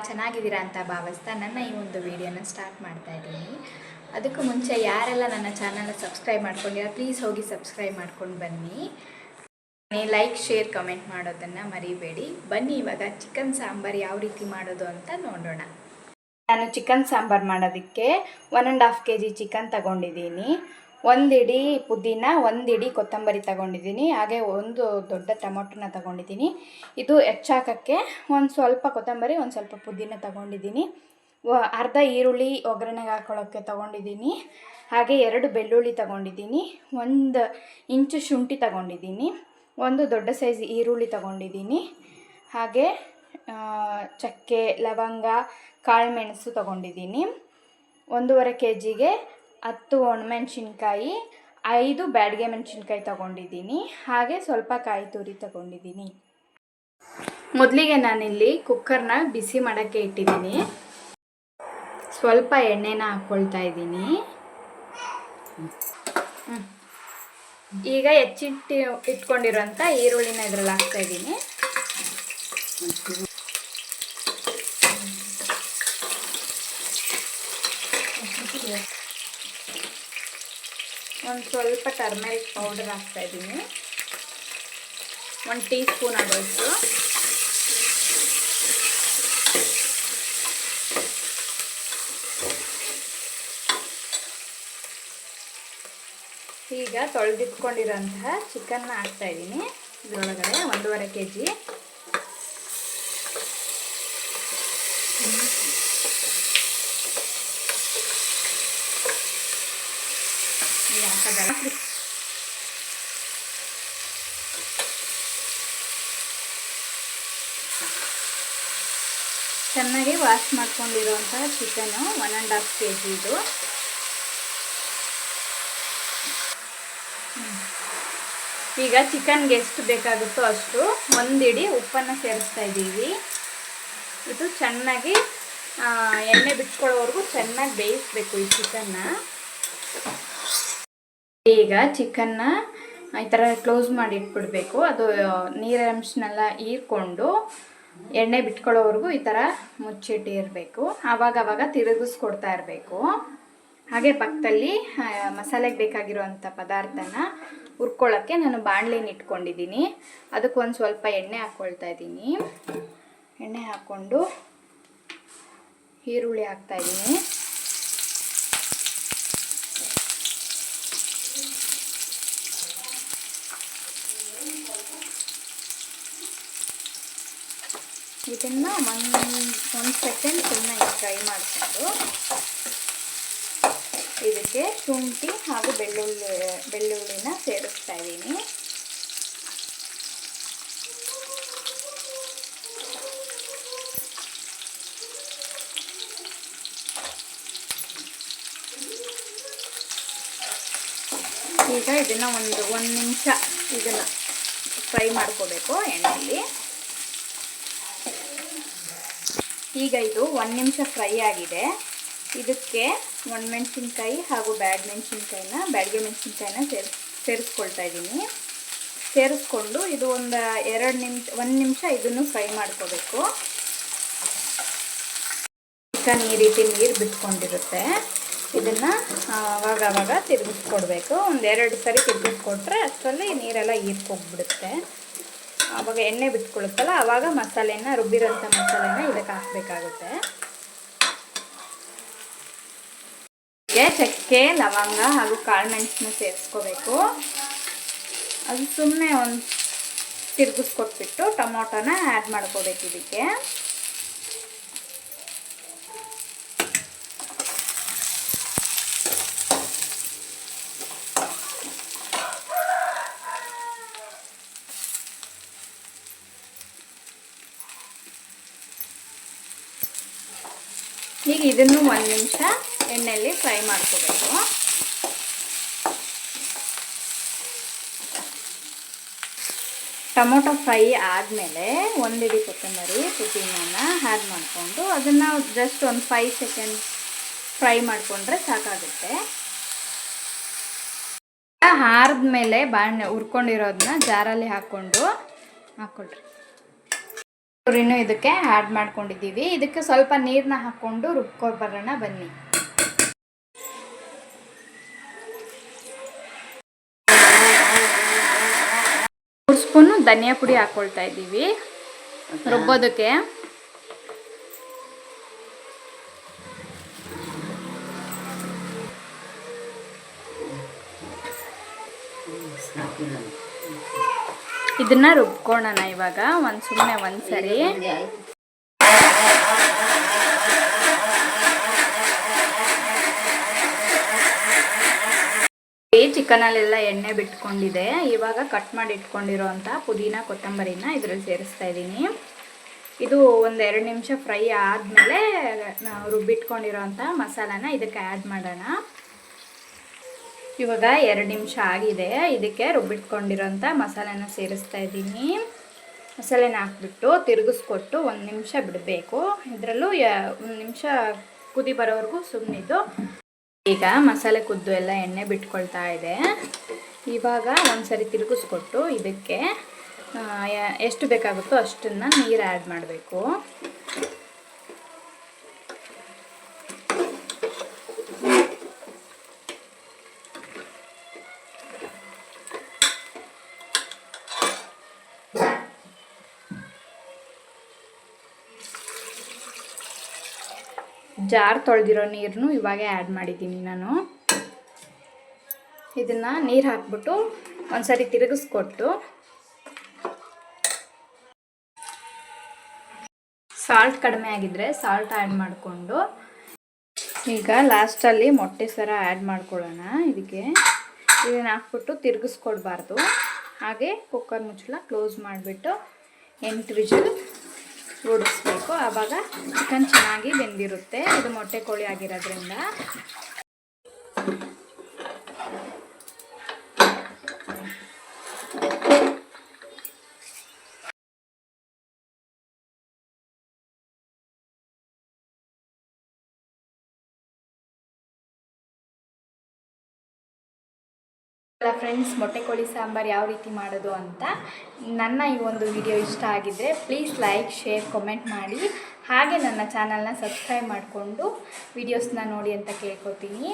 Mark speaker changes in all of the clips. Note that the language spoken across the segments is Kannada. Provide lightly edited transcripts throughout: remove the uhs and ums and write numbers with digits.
Speaker 1: ಚೆನ್ನಾಗಿದ್ದೀರಾ ಅಂತ ಭಾವಿಸ್ತಾ ನನ್ನ ಈ ಒಂದು ವಿಡಿಯೋನ ಸ್ಟಾರ್ಟ್ ಮಾಡ್ತಾ ಇದ್ದೀನಿ. ಅದಕ್ಕೂ ಮುಂಚೆ ಯಾರೆಲ್ಲ ನನ್ನ ಚಾನಲ್ನ ಸಬ್ಸ್ಕ್ರೈಬ್ ಮಾಡ್ಕೊಂಡಿರೋ ಪ್ಲೀಸ್ ಹೋಗಿ ಸಬ್ಸ್ಕ್ರೈಬ್ ಮಾಡ್ಕೊಂಡು ಬನ್ನಿ. ಲೈಕ್ ಶೇರ್ ಕಮೆಂಟ್ ಮಾಡೋದನ್ನು ಮರಿಬೇಡಿ. ಬನ್ನಿ ಇವಾಗ ಚಿಕನ್ ಸಾಂಬಾರು ಯಾವ ರೀತಿ ಮಾಡೋದು ಅಂತ ನೋಡೋಣ. ನಾನು ಚಿಕನ್ ಸಾಂಬಾರು ಮಾಡೋದಕ್ಕೆ 1.5 kg ಚಿಕನ್ ತಗೊಂಡಿದ್ದೀನಿ. 1 ಇಡಿ ಪುದೀನ, 1 ಇಡಿ ಕೊತ್ತಂಬರಿ ತಗೊಂಡಿದ್ದೀನಿ. ಹಾಗೆ 1 ದೊಡ್ಡ ಟೊಮೊಟೊನ ತಗೊಂಡಿದ್ದೀನಿ. ಇದು ಹೆಚ್ಚಾಕೋಕ್ಕೆ ಒಂದು ಸ್ವಲ್ಪ ಕೊತ್ತಂಬರಿ, ಒಂದು ಸ್ವಲ್ಪ ಪುದೀನ ತಗೊಂಡಿದ್ದೀನಿ. ಅರ್ಧ ಈರುಳ್ಳಿ ಒಗ್ಗರಣೆಗೆ ಹಾಕೊಳ್ಳೋಕ್ಕೆ ತಗೊಂಡಿದ್ದೀನಿ. ಹಾಗೆ 2 ಬೆಳ್ಳುಳ್ಳಿ ತಗೊಂಡಿದ್ದೀನಿ. 1 ಇಂಚು ಶುಂಠಿ ತಗೊಂಡಿದ್ದೀನಿ. 1 ದೊಡ್ಡ ಸೈಜ್ ಈರುಳ್ಳಿ ತಗೊಂಡಿದ್ದೀನಿ. ಹಾಗೆ ಚಕ್ಕೆ, ಲವಂಗ, ಕಾಳುಮೆಣಸು ತಗೊಂಡಿದ್ದೀನಿ. 1.5 kgಗೆ 10 ಒಣಮೆಣಸಿನ್ಕಾಯಿ, 5 ಬ್ಯಾಡಗೆ ಮೆಣಸಿನ್ಕಾಯಿ ತಗೊಂಡಿದ್ದೀನಿ. ಹಾಗೆ ಸ್ವಲ್ಪ ಕಾಯಿ ತುರಿ ತಗೊಂಡಿದ್ದೀನಿ. ಮೊದಲಿಗೆ ನಾನಿಲ್ಲಿ ಕುಕ್ಕರ್ನ ಬಿಸಿ ಮಾಡೋಕ್ಕೆ ಇಟ್ಟಿದ್ದೀನಿ. ಸ್ವಲ್ಪ ಎಣ್ಣೆನ ಹಾಕ್ಕೊಳ್ತಾ ಇದ್ದೀನಿ. ಈಗ ಇಟ್ಕೊಂಡಿರೋಂಥ ಈರುಳ್ಳಿನ ಇದರಲ್ಲಿ ಹಾಕ್ತಾ ಇದ್ದೀನಿ. ಒಂದು ಸ್ವಲ್ಪ ಟರ್ಮರಿಕ್ ಪೌಡರ್ ಹಾಕ್ತಾ ಇದ್ದೀನಿ. 1 ಟೀ ಸ್ಪೂನ್ ಆಗೋಷ್ಟು. ಈಗ ತೊಳೆದಿಟ್ಕೊಂಡಿರೋಂತಹ ಚಿಕನ್ನ ಹಾಕ್ತಾ ಇದ್ದೀನಿ ಇದರೊಳಗಡೆ. 1.5 kg. ಚೆನ್ನಾಗಿ ವಾಶ್ ಮಾಡ್ಕೊಂಡಿರುವಂತಹ ಚಿಕನ್ನು 1.5 kg ಇದು. ಈಗ ಚಿಕನ್ಗೆ ಎಷ್ಟು ಬೇಕಾಗುತ್ತೋ ಅಷ್ಟು 1 ಇಡಿ ಉಪ್ಪನ್ನು ಸೇರಿಸ್ತಾ ಇದ್ದೀವಿ. ಇದು ಚೆನ್ನಾಗಿ ಎಣ್ಣೆ ಬಿಟ್ಕೊಳ್ಳೋವರೆಗೂ ಚೆನ್ನಾಗಿ ಬೇಯಿಸಬೇಕು ಈ ಚಿಕನ್ನ. ಈಗ ಚಿಕನ್ನ ಈ ಥರ ಕ್ಲೋಸ್ ಮಾಡಿ ಇಟ್ಬಿಡಬೇಕು. ಅದು ನೀರಂಶನೆಲ್ಲ ಹೀರ್ಕೊಂಡು ಎಣ್ಣೆ ಬಿಟ್ಕೊಳ್ಳೋವರೆಗೂ ಈ ಥರ ಮುಚ್ಚಿಟ್ಟಿರಬೇಕು. ಆವಾಗವಾಗ ತಿರುಗಿಸ್ಕೊಡ್ತಾ ಇರಬೇಕು. ಹಾಗೆ ಪಕ್ಕದಲ್ಲಿ ಮಸಾಲೆಗೆ ಬೇಕಾಗಿರುವಂಥ ಪದಾರ್ಥನ ಹುರ್ಕೊಳ್ಳೋಕ್ಕೆ ನಾನು ಬಾಣಲೆನ ಇಟ್ಕೊಂಡಿದ್ದೀನಿ. ಅದಕ್ಕೆ ಒಂದು ಸ್ವಲ್ಪ ಎಣ್ಣೆ ಹಾಕ್ಕೊಳ್ತಾ ಇದ್ದೀನಿ. ಎಣ್ಣೆ ಹಾಕ್ಕೊಂಡು ಈರುಳ್ಳಿ ಹಾಕ್ತಾಯಿದ್ದೀನಿ. ಇದನ್ನು ಒಂದು ಸೆಕೆಂಡ್ ಚೆನ್ನಾಗಿ ಫ್ರೈ ಮಾಡಿಕೊಂಡು ಇದಕ್ಕೆ ಶುಂಠಿ ಹಾಗೂ ಬೆಳ್ಳುಳ್ಳಿನ ಸೇರಿಸ್ತಾ ಇದ್ದೀನಿ. ಈಗ ಇದನ್ನು ಒಂದು ನಿಮಿಷ ಇದನ್ನು ಫ್ರೈ ಮಾಡ್ಕೋಬೇಕು ಎಣ್ಣೆಯಲ್ಲಿ. ಈಗ ಇದು 1 ನಿಮಿಷ ಫ್ರೈ ಆಗಿದೆ. ಇದಕ್ಕೆ ಒಣಮೆಣಸಿನ್ಕಾಯಿ ಹಾಗೂ ಬ್ಯಾಡಗೆ ಮೆಣಸಿನ್ಕಾಯಿನ ಸೇರಿಸ್ಕೊಳ್ತಾ ಇದ್ದೀನಿ. ಸೇರಿಸ್ಕೊಂಡು ಇದು 1 ನಿಮಿಷ ಇದನ್ನು ಫ್ರೈ ಮಾಡ್ಕೋಬೇಕು. ಚಿಕನ್ ಈ ರೀತಿ ನೀರು ಬಿಟ್ಕೊಂಡಿರುತ್ತೆ. ಇದನ್ನು ಆವಾಗ ತಿರುಗಿಸ್ಕೊಡ್ಬೇಕು. 1-2 ಸರಿ ತಿರುಗಿಸ್ಕೊಟ್ರೆ ಅಷ್ಟರಲ್ಲಿ ನೀರೆಲ್ಲ ಹೀರ್ಕೋಗ್ಬಿಡುತ್ತೆ. ಆವಾಗ ಎಣ್ಣೆ ಬಿಟ್ಕೊಳ್ಳುತ್ತಲ್ಲ, ಆವಾಗ ಮಸಾಲೆನ ರುಬ್ಬಿರೋಂಥ ಮಸಾಲೆನ ಇದಕ್ಕೆ ಹಾಕಬೇಕಾಗುತ್ತೆ. ಚಕ್ಕೆ, ಲವಂಗ ಹಾಗೂ ಕಾಳುಮೆಣಸನ್ನ ಸೇರಿಸ್ಕೋಬೇಕು. ಅದು ಸುಮ್ಮನೆ ಒಂದು ತಿರುಗಿಸ್ಕೊಟ್ಬಿಟ್ಟು ಟೊಮೊಟೊನ ಆ್ಯಡ್ ಮಾಡ್ಕೋಬೇಕು ಇದಕ್ಕೆ. ಈಗ ಇದನ್ನು 1 ನಿಮಿಷ ಎಣ್ಣೆಯಲ್ಲಿ ಫ್ರೈ ಮಾಡ್ಕೋಬೇಕು. ಟೊಮೊಟೊ ಫ್ರೈ ಆದಮೇಲೆ 1 ಇಡಿ ಕೊತ್ತಂಬರಿ ಪುದೀನನ ಆ್ಯಡ್ ಮಾಡಿಕೊಂಡು ಅದನ್ನು ಜಸ್ಟ್ ಒಂದು 5 ಸೆಕೆಂಡ್ ಫ್ರೈ ಮಾಡಿಕೊಂಡ್ರೆ ಸಾಕಾಗುತ್ತೆ. ಆರಿದ್ಮೇಲೆ ಹುರ್ಕೊಂಡಿರೋದನ್ನ ಜಾರಲ್ಲಿ ಹಾಕ್ಕೊಳ್ರಿ. ಚೂರಿನೂ ಇದಕ್ಕೆ ಆ್ಯಡ್ ಮಾಡ್ಕೊಂಡಿದ್ದೀವಿ. ಇದಕ್ಕೆ ಸ್ವಲ್ಪ ನೀರನ್ನ ಹಾಕ್ಕೊಂಡು ರುಬ್ಕೊಂಡು ಬರೋಣ ಬನ್ನಿ. 3 ಸ್ಪೂನು ಧನಿಯಾ ಪುಡಿ ಹಾಕ್ಕೊಳ್ತಾ ಇದ್ದೀವಿ ರುಬ್ಬೋದಕ್ಕೆ. ಇದನ್ನ ರುಬ್ಕೊಳ್ಳೋಣ ಇವಾಗ ಸುಮ್ಮನೆ ಒಂದ್ಸರಿ. ಚಿಕನಲ್ಲೆಲ್ಲ ಎಣ್ಣೆ ಬಿಟ್ಕೊಂಡಿದೆ. ಇವಾಗ ಕಟ್ ಮಾಡಿ ಇಟ್ಕೊಂಡಿರೋಂಥ ಪುದೀನ ಕೊತ್ತಂಬರಿನ ಇದರಲ್ಲಿ ಸೇರಿಸ್ತಾ ಇದ್ದೀನಿ. ಇದು 1-2 ನಿಮಿಷ ಫ್ರೈ ಆದಮೇಲೆ ನಾವು ರುಬ್ಬಿಟ್ಕೊಂಡಿರೋಂಥ ಮಸಾಲಾನ ಇದಕ್ಕೆ ಆ್ಯಡ್ ಮಾಡೋಣ. ಇವಾಗ 2 ನಿಮಿಷ ಆಗಿದೆ. ಇದಕ್ಕೆ ರುಬ್ಬಿಟ್ಕೊಂಡಿರೋಂಥ ಮಸಾಲೆನ ಸೇರಿಸ್ತಾ ಇದ್ದೀನಿ. ಮಸಾಲೆನ ಹಾಕ್ಬಿಟ್ಟು ತಿರುಗಿಸ್ಕೊಟ್ಟು 1 ನಿಮಿಷ ಬಿಡಬೇಕು. ಇದರಲ್ಲೂ 1 ನಿಮಿಷ ಕುದಿ ಬರೋವರೆಗೂ ಸುಮ್ಮನಿದ್ದು. ಈಗ ಮಸಾಲೆ ಕುದ್ದು ಎಲ್ಲ ಎಣ್ಣೆ ಬಿಟ್ಕೊಳ್ತಾ ಇದೆ. ಇವಾಗ ಒಂದ್ಸರಿ ತಿರುಗಿಸ್ಕೊಟ್ಟು ಇದಕ್ಕೆ ಎಷ್ಟು ಬೇಕಾಗುತ್ತೋ ಅಷ್ಟನ್ನು ನೀರು ಆ್ಯಡ್ ಮಾಡಬೇಕು. ಜಾರ್ ತೊಳೆದಿರೋ ನೀರನ್ನು ಇವಾಗೆ ಆ್ಯಡ್ ಮಾಡಿದ್ದೀನಿ ನಾನು. ಇದನ್ನು ನೀರು ಹಾಕ್ಬಿಟ್ಟು ಒಂದ್ಸರಿ ತಿರುಗಿಸ್ಕೊಟ್ಟು ಸಾಲ್ಟ್ ಕಡಿಮೆ ಆಗಿದ್ದರೆ ಸಾಲ್ಟ್ ಆ್ಯಡ್ ಮಾಡಿಕೊಂಡು ಈಗ ಲಾಸ್ಟಲ್ಲಿ ಮೊಟ್ಟೆ ಸರ ಆ್ಯಡ್ ಮಾಡ್ಕೊಳ್ಳೋಣ. ಇದನ್ನು ಹಾಕ್ಬಿಟ್ಟು ತಿರುಗಿಸ್ಕೊಡ್ಬಾರ್ದು. ಹಾಗೆ ಕುಕ್ಕರ್ ಮುಚ್ಚಳ ಕ್ಲೋಸ್ ಮಾಡಿಬಿಟ್ಟು 8 ವಿಜಿಲ್ ಓಡಿಸ್ಬೇಕು. ಆವಾಗ ಚಿಕನ್ ಚೆನ್ನಾಗಿ ಬೆಂದಿರುತ್ತೆ. ಇದು ಮೊಟ್ಟೆ ಕೋಳಿ ಆಗಿರೋದ್ರಿಂದ. ಫ್ರೆಂಡ್ಸ್, ಮೊಟ್ಟೆ ಕೋಳಿ ಸಾಂಬಾರು ಯಾವ ರೀತಿ ಮಾಡೋದು ಅಂತ ನನ್ನ ಈ ಒಂದು ವಿಡಿಯೋ ಇಷ್ಟ ಆಗಿದ್ದರೆ ಪ್ಲೀಸ್ ಲೈಕ್, ಶೇರ್, ಕಮೆಂಟ್ ಮಾಡಿ. ಹಾಗೆ ನನ್ನ ಚಾನಲ್ನ ಸಬ್ಸ್ಕ್ರೈಬ್ ಮಾಡಿಕೊಂಡು ವಿಡಿಯೋಸ್ನ ನೋಡಿ ಅಂತ ಕೇಳ್ಕೊತೀನಿ.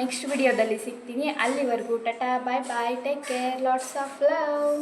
Speaker 1: ನೆಕ್ಸ್ಟ್ ವಿಡಿಯೋದಲ್ಲಿ ಸಿಗ್ತೀನಿ. ಅಲ್ಲಿವರೆಗೂ tata, bye bye, take care, lots of love.